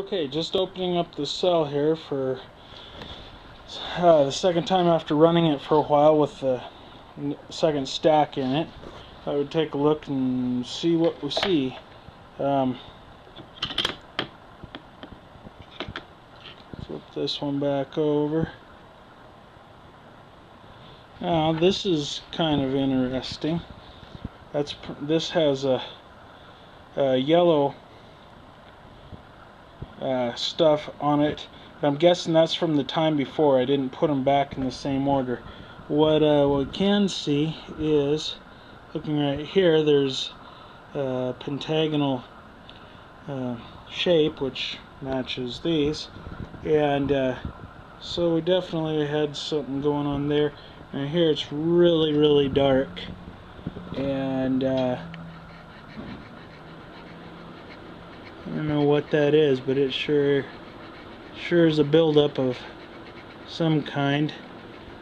Okay, just opening up the cell here for the second time after running it for a while with the second stack in it. I would take a look and see what we see. Flip this one back over. Now this is kind of interesting. This has a yellow stuff on it. I'm guessing that's from the time before. I didn't put them back in the same order. What we can see is, looking right here, there's a pentagonal shape which matches these, and so we definitely had something going on there. And here it's really dark, and I don't know what that is, but it sure is a buildup of some kind.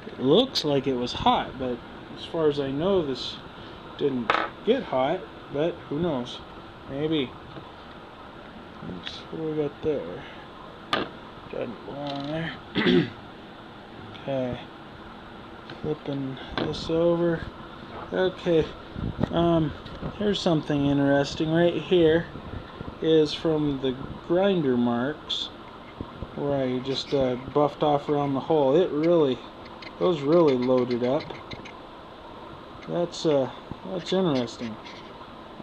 It looks like it was hot, but as far as I know, this didn't get hot, but who knows? Maybe. Oops, what do we got there? Doesn't belong there. Okay. Flipping this over. Okay. Here's something interesting. Right here is from the grinder marks, where I just buffed off around the hole. Those really loaded up. That's interesting.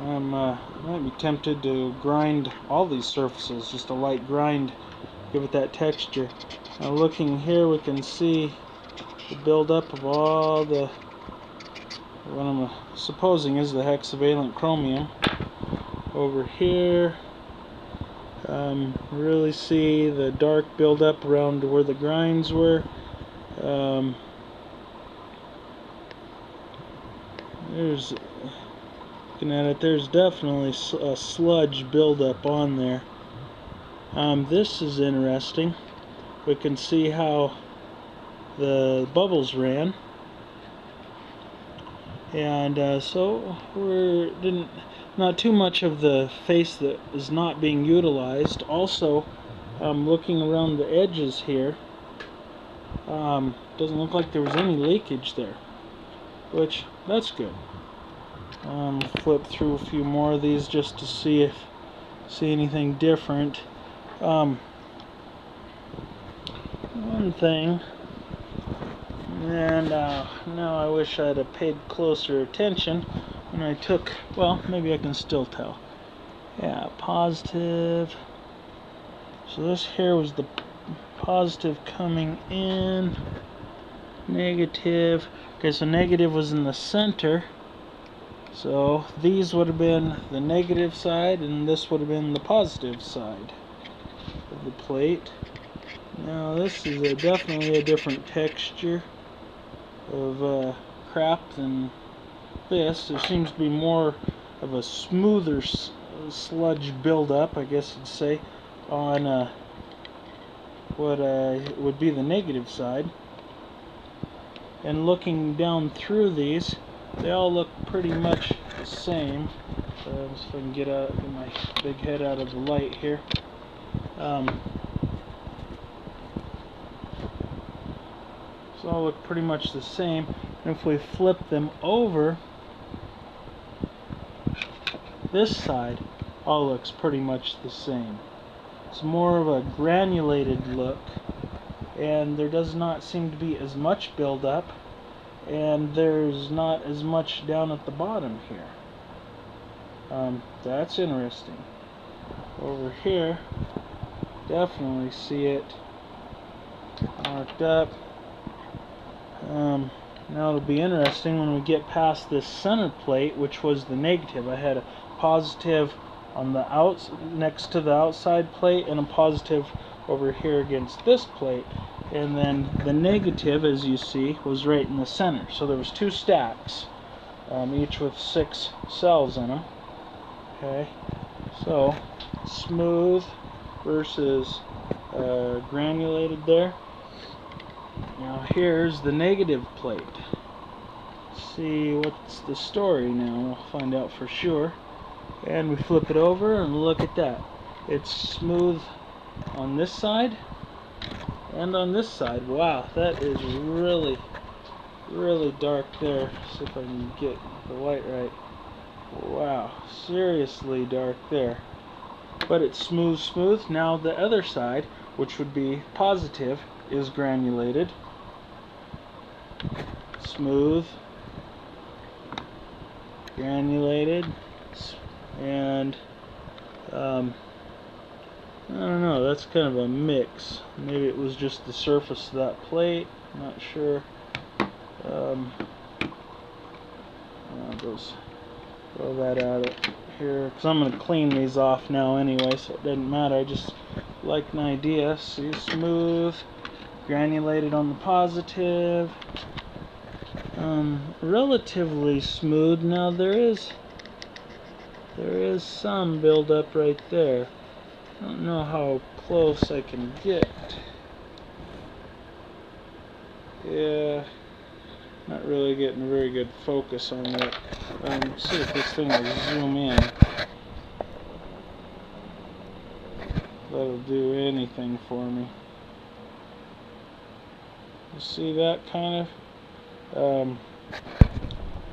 Might be tempted to grind all these surfaces, just a light grind, give it that texture. Now looking here, we can see the buildup of all the, what I'm supposing is the hexavalent chromium. Over here, really see the dark buildup around where the grinds were. Looking at it, there's definitely a sludge buildup on there. This is interesting. We can see how the bubbles ran, and so not too much of the face that is not being utilized. Also, looking around the edges here, doesn't look like there was any leakage there, which that's good. Flip through a few more of these just to see anything different. One thing, and now I wish I'd have paid closer attention when I took, well, maybe I can still tell. Yeah, positive. So this here was the positive coming in, negative. Okay, so negative was in the center. So these would have been the negative side, and this would have been the positive side of the plate. Now this is definitely a different texture of crap than this. There seems to be more of a smoother sludge buildup, I guess you'd say, on what would be the negative side. And looking down through these, they all look pretty much the same. So if I can get my big head out of the light here. So all look pretty much the same. And if we flip them over, this side all looks pretty much the same. It's more of a granulated look, and there does not seem to be as much buildup, and there's not as much down at the bottom here. That's interesting. Over here, definitely see it marked up. Now it'll be interesting when we get past this center plate, which was the negative. I had a positive on the next to the outside plate, and a positive over here against this plate, and then the negative, as you see, was right in the center. So there was two stacks, each with 6 cells in them. Okay, so smooth versus granulated there. Now here's the negative plate. Let's see what's the story now. We'll find out for sure. And we flip it over and look at that. It's smooth on this side and on this side. Wow, that is really, really dark there. See if I can get the light right. Wow, seriously dark there. But it's smooth. Now the other side, which would be positive, is granulated. Smooth, granulated, and I don't know, that's kind of a mix. Maybe it was just the surface of that plate, I'm not sure. I'll just throw that out here, because I'm going to clean these off now anyway, so it doesn't matter. I just like an idea. See, smooth, granulated on the positive, relatively smooth. Now there is some buildup right there. I don't know how close I can get. Yeah, not really getting a very good focus on that. See if this thing will zoom in. That'll do anything for me. You see that kind of?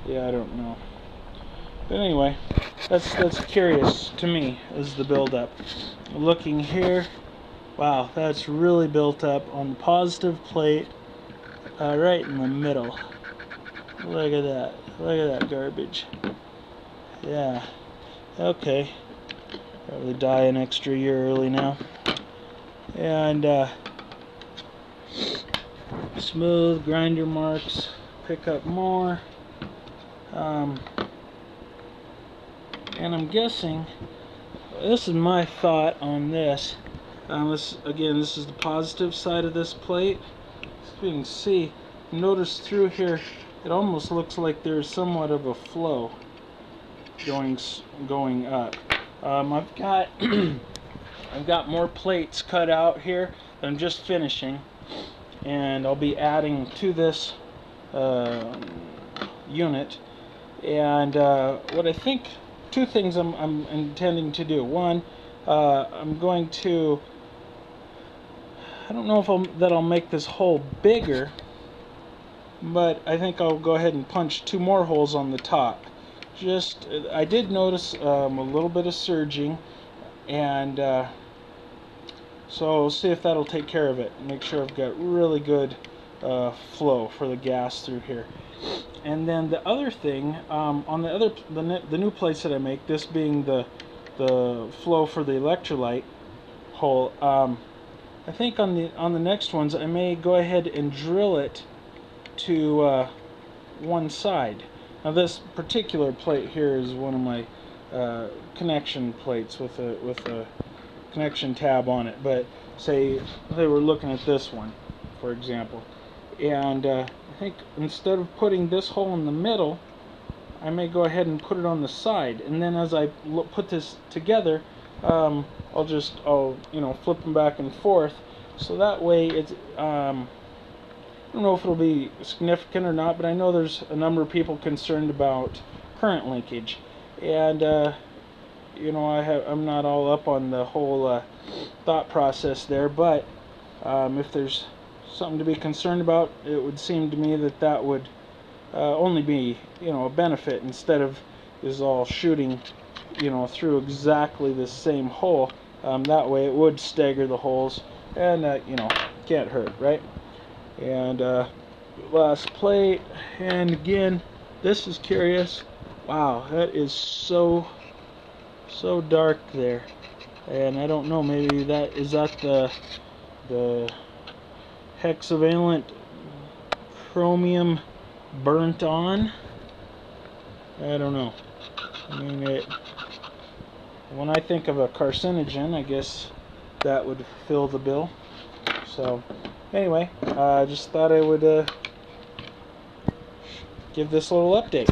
Yeah, I don't know. But anyway, that's curious to me, is the buildup. Looking here, wow, that's really built up on the positive plate, right in the middle. Look at that. Look at that garbage. Yeah. Okay. Probably die an extra year early now. And smooth grinder marks. Pick up more. And I'm guessing, this is my thought on this. Again, this is the positive side of this plate. So you can see, notice through here, it almost looks like there's somewhat of a flow going up. I've got I've got more plates cut out here that I'm just finishing, and I'll be adding to this unit. And what I think, two things I'm intending to do. One, I'm going to, I don't know if I'll make this hole bigger, but I think I'll go ahead and punch 2 more holes on the top. I did notice a little bit of surging, and so I'll see if that'll take care of it. Make sure I've got really good flow for the gas through here. And then the other thing, on the new plates that I make, this being the flow for the electrolyte hole, I think on the next ones I may go ahead and drill it to one side. Now this particular plate here is one of my connection plates with a connection tab on it. But say we're looking at this one, for example, and I think instead of putting this hole in the middle, I may go ahead and put it on the side, and then as I put this together, I'll flip them back and forth, so that way it's I don't know if it'll be significant or not, but I know there's a number of people concerned about current linkage, and I'm not all up on the whole thought process there, but if there's something to be concerned about, it would seem to me that would only be a benefit, instead of is all shooting through exactly the same hole. That way it would stagger the holes, and can't hurt, right? And last plate, and again, this is curious. Wow, that is so dark there, and I don't know, maybe is that the hexavalent chromium burnt on? I don't know. I mean, when I think of a carcinogen, I guess that would fill the bill. So anyway, I just thought I would give this little update.